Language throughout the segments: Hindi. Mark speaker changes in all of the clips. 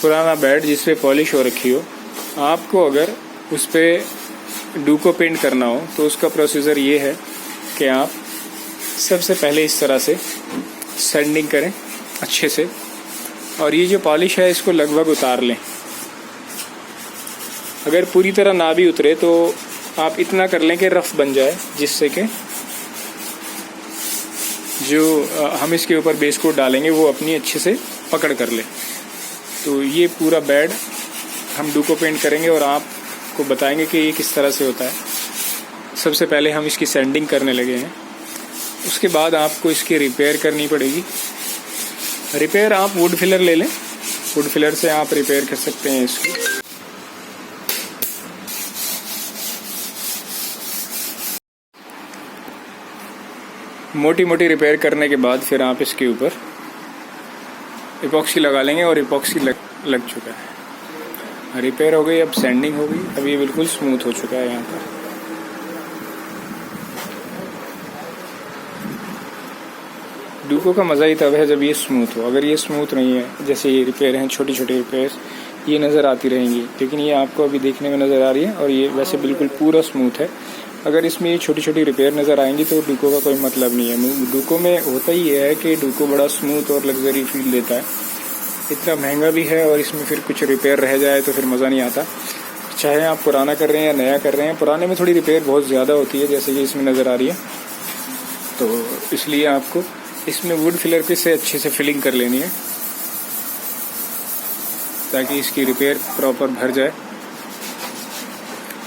Speaker 1: पुराना बेड जिस पे पॉलिश हो रखी हो, आपको अगर उस पर डूको पेंट करना हो तो उसका प्रोसीजर ये है कि आप सबसे पहले इस तरह से सैंडिंग करें अच्छे से, और ये जो पॉलिश है इसको लगभग उतार लें। अगर पूरी तरह ना भी उतरे तो आप इतना कर लें कि रफ़ बन जाए, जिससे कि जो हम इसके ऊपर बेस कोट डालेंगे वो अपनी अच्छे से पकड़ कर ले। तो ये पूरा बेड हम डूको पेंट करेंगे और आपको बताएंगे कि ये किस तरह से होता है। सबसे पहले हम इसकी सैंडिंग करने लगे हैं, उसके बाद आपको इसकी रिपेयर करनी पड़ेगी। रिपेयर आप वुड फिलर ले लें, वुड फिलर से आप रिपेयर कर सकते हैं इसको। मोटी मोटी रिपेयर करने के बाद फिर आप इसके ऊपर इपॉक्सी लगा लेंगे, और इपॉक्सी लग चुका है, रिपेयर हो गई। अब सैंडिंग हो गई, अब ये बिल्कुल स्मूथ हो चुका है। यहाँ पर डूको का मज़ा ही तब है जब ये स्मूथ हो। अगर ये स्मूथ नहीं है, जैसे ये रिपेयर हैं छोटी छोटी रिपेयर, ये नज़र आती रहेंगी, लेकिन ये आपको अभी देखने में नज़र आ रही है, और ये वैसे बिल्कुल पूरा स्मूथ है। अगर इसमें ये छोटी छोटी रिपेयर नज़र आएंगी तो डूको का कोई मतलब नहीं है। डूको में होता ही है कि डूको बड़ा स्मूथ और लग्जरी फील देता है। इतना महंगा भी है, और इसमें फिर कुछ रिपेयर रह जाए तो फिर मज़ा नहीं आता। चाहे आप पुराना कर रहे हैं या नया कर रहे हैं, पुराने में थोड़ी रिपेयर बहुत ज़्यादा होती है, जैसे कि इसमें नज़र आ रही है। तो इसलिए आपको इसमें वुड फिलर पे से अच्छे से फिलिंग कर लेनी है, ताकि इसकी रिपेयर प्रॉपर भर जाए।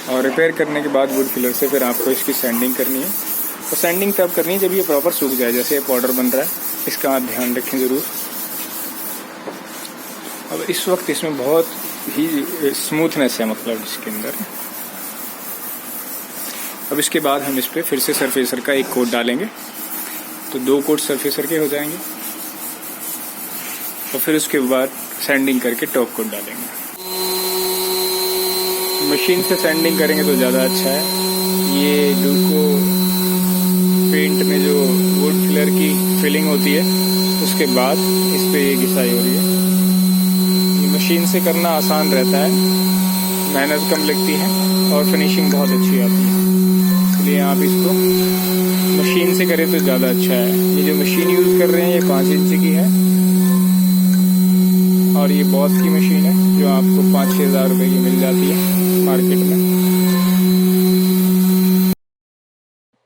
Speaker 1: और रिपेयर करने के बाद वुड फिलर से फिर आपको इसकी सैंडिंग करनी है। तो सैंडिंग तब करनी है जब ये प्रॉपर सूख जाए, जैसे ये पाउडर बन रहा है, इसका आप ध्यान रखें ज़रूर। अब इस वक्त इसमें बहुत ही स्मूथनेस है, मतलब इसके अंदर। अब इसके बाद हम इस पर फिर से सरफेसर का एक कोट डालेंगे, तो 2 कोट सरफेसर के हो जाएंगे, और फिर उसके बाद सैंडिंग करके टॉप कोट डालेंगे। मशीन से सैंडिंग करेंगे तो ज़्यादा अच्छा है। ये डूको पेंट में जो वुड फिलर की फिलिंग होती है, उसके बाद इस पर ये घिसाई हो रही है। ये मशीन से करना आसान रहता है, मेहनत कम लगती है और फिनिशिंग बहुत अच्छी आती है। इसलिए आप इसको मशीन से करें तो ज़्यादा अच्छा है। ये जो मशीन यूज़ कर रहे हैं ये 5 इंच की है, और ये बॉस की मशीन है जो आपको 5-6 हज़ार रुपये की मिल जाती है मार्केट में।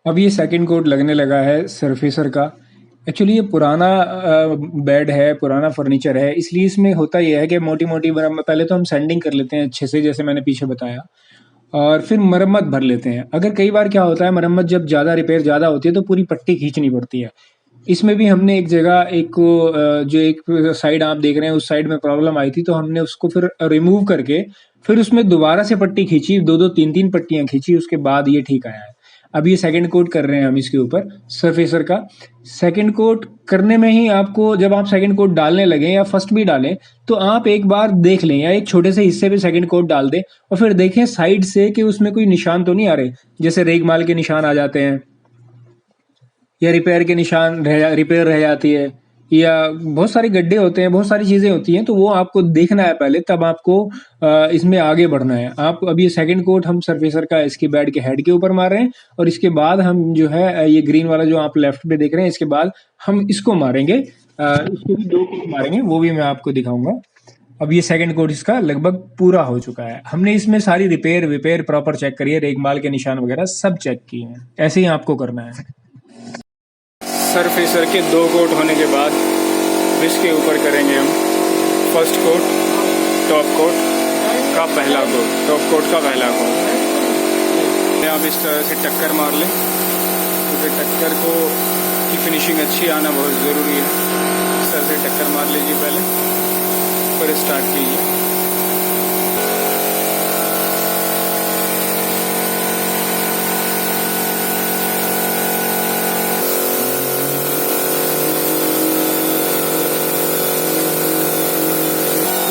Speaker 1: अब ये सेकंड कोट लगने लगा है सरफेसर का। एक्चुअली ये पुराना बेड है, पुराना फर्नीचर है, इसलिए इसमें होता यह है कि मोटी मोटी पहले तो हम सैंडिंग कर लेते हैं अच्छे से, जैसे मैंने पीछे बताया, और फिर मरम्मत भर लेते हैं। अगर कई बार क्या होता है, मरम्मत जब ज़्यादा रिपेयर ज़्यादा होती है तो पूरी पट्टी खींचनी पड़ती है। इसमें भी हमने एक जगह जो एक साइड आप देख रहे हैं उस साइड में प्रॉब्लम आई थी, तो हमने उसको फिर रिमूव करके फिर उसमें दोबारा से पट्टी खींची, 2-2 3-3 पट्टियां खींची, उसके बाद ये ठीक आया है। अब ये सेकंड कोट कर रहे हैं हम इसके ऊपर सरफेसर का। सेकंड कोट करने में ही आपको, जब आप सेकंड कोट डालने लगे या फर्स्ट भी डालें, तो आप एक बार देख लें या एक छोटे से हिस्से पे सेकंड कोट डाल दें, और फिर देखें साइड से कि उसमें कोई निशान तो नहीं आ रहे, जैसे रेगमाल के निशान आ जाते हैं, या रिपेयर के निशान रिपेयर रह जाती है, या बहुत सारे गड्ढे होते हैं, बहुत सारी चीज़ें होती हैं। तो वो आपको देखना है पहले, तब आपको इसमें आगे बढ़ना है। आप अब ये सेकंड कोट हम सरफेसर का इसकी बेड के हेड के ऊपर मार रहे हैं, और इसके बाद हम जो है ये ग्रीन वाला जो आप लेफ्ट पे देख रहे हैं, इसके बाद हम इसको मारेंगे। इसके भी 2 कोट मारेंगे, वो भी मैं आपको दिखाऊंगा। अब ये सेकंड कोट इसका लगभग पूरा हो चुका है। हमने इसमें सारी रिपेयर प्रॉपर चेक करी है, रेगमाल के निशान वगैरह सब चेक किए हैं। ऐसे ही आपको करना है। सरफेसर के 2 कोट होने के बाद इसके ऊपर करेंगे हम फर्स्ट कोट, टॉप कोट का पहला कोट, टॉप कोट का पहला कोट। आप इस तरह से टक्कर मार लें, क्योंकि टक्कर को की फिनिशिंग अच्छी आना बहुत ज़रूरी है। इस तरह से टक्कर मार लीजिए पहले, फिर स्टार्ट कीजिए।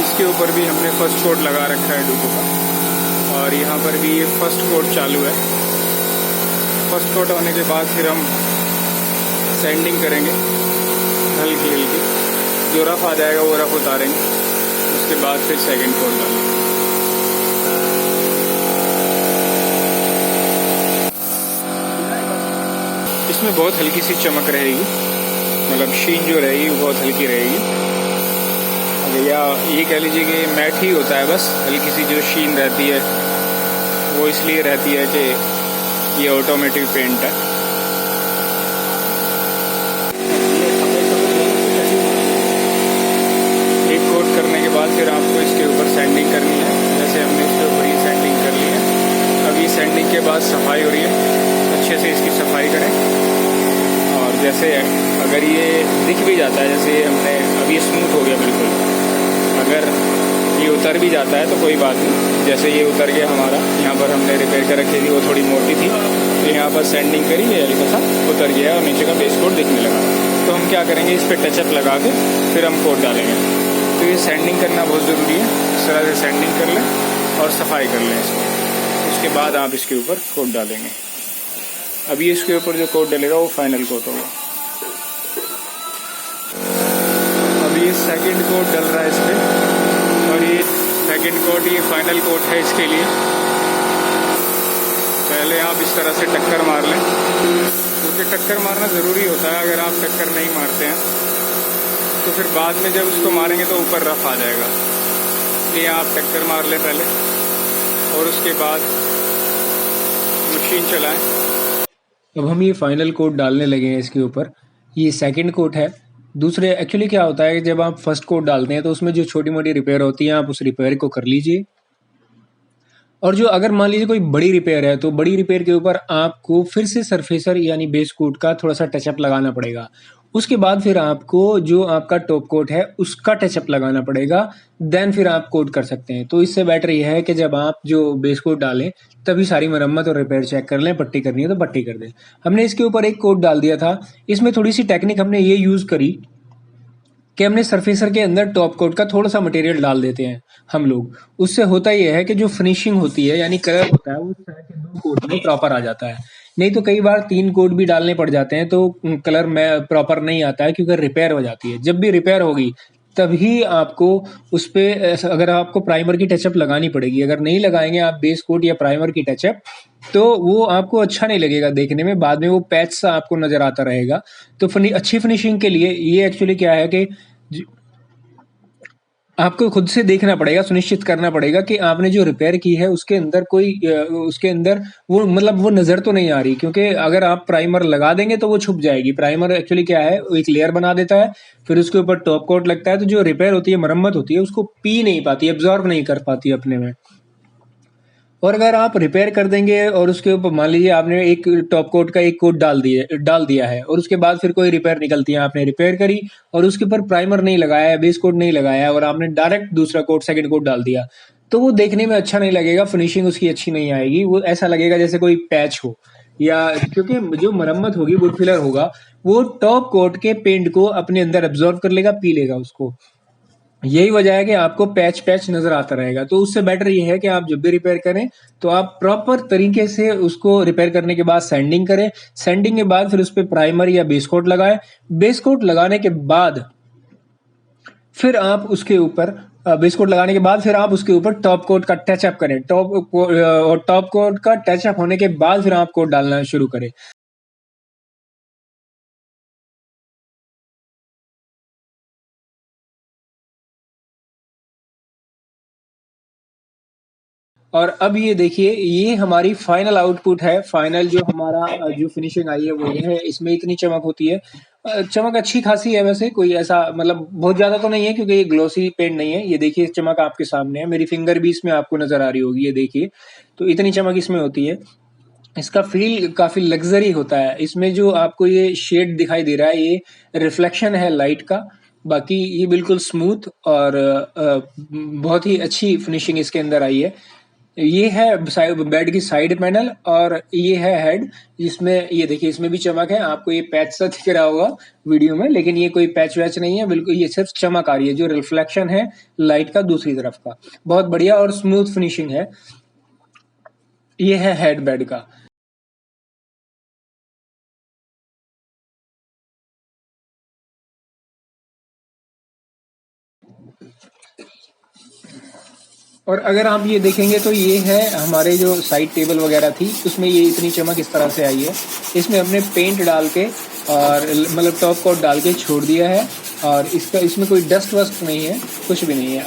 Speaker 1: इसके ऊपर भी हमने फर्स्ट कोट लगा रखा है डूको का, और यहाँ पर भी ये फर्स्ट कोट चालू है। फर्स्ट कोट होने के बाद फिर हम सैंडिंग करेंगे हल्की हल्की, जो रफ आ जाएगा वो रफ उतारेंगे, उसके बाद फिर सेकंड कोट डालेंगे। इसमें बहुत हल्की सी चमक रहेगी, मतलब शीन जो रहेगी वो बहुत हल्की रहेगी। या ये कह लीजिए कि मैट ही होता है, बस हल्की सी जो शीन रहती है वो इसलिए रहती है कि ये ऑटोमेटिक पेंट है। एक कोट करने के बाद फिर आपको इसके ऊपर सैंडिंग करनी है। जैसे हमने इसके ऊपर ये सैंडिंग कर ली है। अब ये सैंडिंग के बाद सफाई हो रही है, अच्छे से इसकी सफाई करें। और जैसे अगर ये दिख भी जाता है, जैसे हमने अब ये स्मूथ हो गया बिल्कुल, अगर ये उतर भी जाता है तो कोई बात नहीं। जैसे ये उतर गया हमारा, यहाँ पर हमने रिपेयर कर रखी थी, वो थोड़ी मोटी थी, तो यहाँ पर सैंडिंग करी, ये हल्का सा उतर गया और नीचे का बेस कोट दिखने लगा। तो हम क्या करेंगे, इस पर टचअप लगा के फिर हम कोट डालेंगे। तो ये सैंडिंग करना बहुत ज़रूरी है। इस तरह से सैंडिंग कर लें और सफाई कर लें इसको। उसके बाद आप इसके ऊपर कोट डालेंगे। अभी इसके ऊपर जो कोट डलेगा वो फाइनल कोट होगा। अभी ये सेकंड कोट डल रहा है इस पर, और ये सेकंड कोट, ये फाइनल कोट है इसके लिए। पहले आप इस तरह से टक्कर मार लें, क्योंकि टक्कर मारना ज़रूरी होता है। अगर आप टक्कर नहीं मारते हैं तो फिर बाद में जब उसको मारेंगे तो ऊपर रफ आ जाएगा। इसलिए आप टक्कर मार लें पहले, और उसके बाद मशीन चलाएं। अब हम ये फाइनल कोट डालने लगे हैं इसके ऊपर। ये सेकंड कोट है। दूसरे एक्चुअली क्या होता है कि जब आप फर्स्ट कोट डालते हैं तो उसमें जो छोटी मोटी रिपेयर होती है आप उस रिपेयर को कर लीजिए। और जो अगर मान लीजिए कोई बड़ी रिपेयर है तो बड़ी रिपेयर के ऊपर आपको फिर से सरफेसर यानी बेस कोट का थोड़ा सा टचअप लगाना पड़ेगा। उसके बाद फिर आपको जो आपका टॉप कोट है उसका टचअप लगाना पड़ेगा। देन फिर आप कोट कर सकते हैं। तो इससे बेटर यह है कि जब आप जो बेस कोट डालें तभी सारी मरम्मत और रिपेयर चेक कर लें। पट्टी करनी है तो पट्टी कर दें। हमने इसके ऊपर एक कोट डाल दिया था। इसमें थोड़ी सी टेक्निक हमने ये यूज करी कि हमने सरफेसर के अंदर टॉप कोट का थोड़ा सा मटेरियल डाल देते हैं हम लोग। उससे होता यह है कि जो फिनिशिंग होती है यानी कलर होता है वो इस तरह के 2 कोट में प्रॉपर आ जाता है। नहीं तो कई बार 3 कोट भी डालने पड़ जाते हैं तो कलर में प्रॉपर नहीं आता है, क्योंकि रिपेयर हो जाती है। जब भी रिपेयर होगी तभी आपको उस पे अगर आपको प्राइमर की टचअप लगानी पड़ेगी। अगर नहीं लगाएंगे आप बेस कोट या प्राइमर की टचअप तो वो आपको अच्छा नहीं लगेगा देखने में। बाद में वो पैच सा आपको नजर आता रहेगा। तो अच्छी फिनिशिंग के लिए ये एक्चुअली क्या है कि आपको खुद से देखना पड़ेगा, सुनिश्चित करना पड़ेगा कि आपने जो रिपेयर की है उसके अंदर कोई उसके अंदर वो मतलब वो नजर तो नहीं आ रही। क्योंकि अगर आप प्राइमर लगा देंगे तो वो छुप जाएगी। प्राइमर एक्चुअली क्या है, वो एक लेयर बना देता है, फिर उसके ऊपर टॉप कोट लगता है, तो जो रिपेयर होती है, मरम्मत होती है, उसको पी नहीं पाती, एब्जॉर्ब नहीं कर पाती अपने में। और अगर आप रिपेयर कर देंगे और उसके ऊपर मान लीजिए आपने एक टॉप कोट का एक कोट डाल दिया है, और उसके बाद फिर कोई रिपेयर निकलती है, आपने रिपेयर करी और उसके ऊपर प्राइमर नहीं लगाया है, बेस कोट नहीं लगाया है, और आपने डायरेक्ट दूसरा कोट सेकंड कोट डाल दिया, तो वो देखने में अच्छा नहीं लगेगा। फिनिशिंग उसकी अच्छी नहीं आएगी। वो ऐसा लगेगा जैसे कोई पैच हो, या क्योंकि जो मरम्मत होगी, वुड फिलर होगा, वो टॉप कोट के पेंट को अपने अंदर एब्जॉर्ब कर लेगा, पी लेगा उसको। यही वजह है कि आपको पैच पैच नजर आता रहेगा। तो उससे बेटर ये है कि आप जब भी रिपेयर करें तो आप प्रॉपर तरीके से उसको रिपेयर करने के बाद सैंडिंग करें। सैंडिंग के बाद फिर उस पर प्राइमर या बेस कोट लगाएं। बेस कोट लगाने के बाद फिर आप उसके ऊपर बेस कोट लगाने के बाद फिर आप उसके ऊपर टॉप कोट का टचअप करें। टॉप कोट का टचअप होने के बाद फिर आप कोट डालना शुरू करें। और अब ये देखिए, ये हमारी फाइनल आउटपुट है। फाइनल जो हमारा जो फिनिशिंग आई है वो ये है। इसमें इतनी चमक होती है। चमक अच्छी खासी है वैसे, कोई ऐसा मतलब बहुत ज्यादा तो नहीं है, क्योंकि ये ग्लोसी पेंट नहीं है। ये देखिए चमक आपके सामने है, मेरी फिंगर भी इसमें आपको नजर आ रही होगी, ये देखिए। तो इतनी चमक इसमें होती है। इसका फील काफी लग्जरी होता है। इसमें जो आपको ये शेड दिखाई दे रहा है, ये रिफ्लेक्शन है लाइट का। बाकी ये बिल्कुल स्मूथ और बहुत ही अच्छी फिनिशिंग इसके अंदर आई है। ये है बेड की साइड पैनल, और ये है हेड, जिसमें ये देखिए इसमें भी चमक है। आपको ये पैच सा दिख रहा होगा वीडियो में, लेकिन ये कोई पैच वैच नहीं है, बिल्कुल ये सिर्फ चमक आ रही है, जो रिफ्लेक्शन है लाइट का दूसरी तरफ का। बहुत बढ़िया और स्मूथ फिनिशिंग है। ये है हेड बेड का। और अगर आप ये देखेंगे तो ये है हमारे जो साइड टेबल वगैरह थी, उसमें ये इतनी चमक इस तरह से आई है। इसमें हमने पेंट डाल के और मतलब टॉप कोट डाल के छोड़ दिया है, और इसमें कोई डस्ट वस्ट नहीं है, कुछ भी नहीं है।